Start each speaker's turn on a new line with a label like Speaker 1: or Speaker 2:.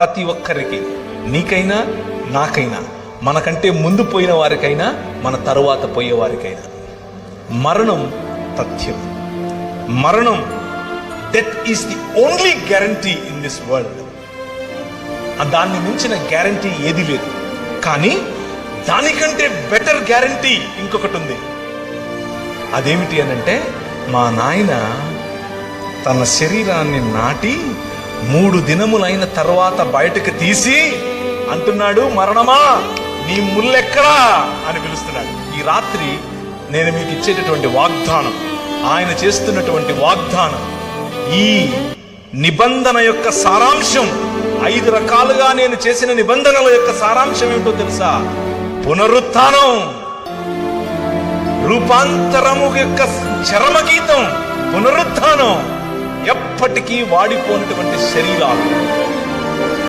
Speaker 1: ప్రతి ఒక్కరికి, నీకైనా నాకైనా, మనకంటే ముందు పోయిన వారికైనా మన తరువాత పోయే వారికైనా మరణం తథ్యం. మరణం, death is the only guarantee in this world. దాన్ని మించిన గ్యారంటీ ఏది లేదు. కానీ దానికంటే బెటర్ గ్యారంటీ ఇంకొకటి ఉంది. అదేమిటి అనంటే, మా నాయన తన శరీరాన్ని నాటి 3 దినములైన తర్వాత బయటకు తీసి అంటున్నాడు, మరణమా నీ ముల్లెక్కడా అని పిలుస్తున్నాడు. ఈ రాత్రి నేను మీకు ఇచ్చేటటువంటి వాగ్దానం, ఆయన చేస్తున్నటువంటి వాగ్దానం, ఈ నిబంధన యొక్క సారాంశం, 5 రకాలుగా నేను చేసిన నిబంధనల యొక్క సారాంశం ఏమిటో తెలుసా? పునరుత్థానం, రూపాంతరము యొక్క చరమగీతం పునరుత్థానం, ఎప్పటికీ వాడిపోయినటువంటి శరీరాలు,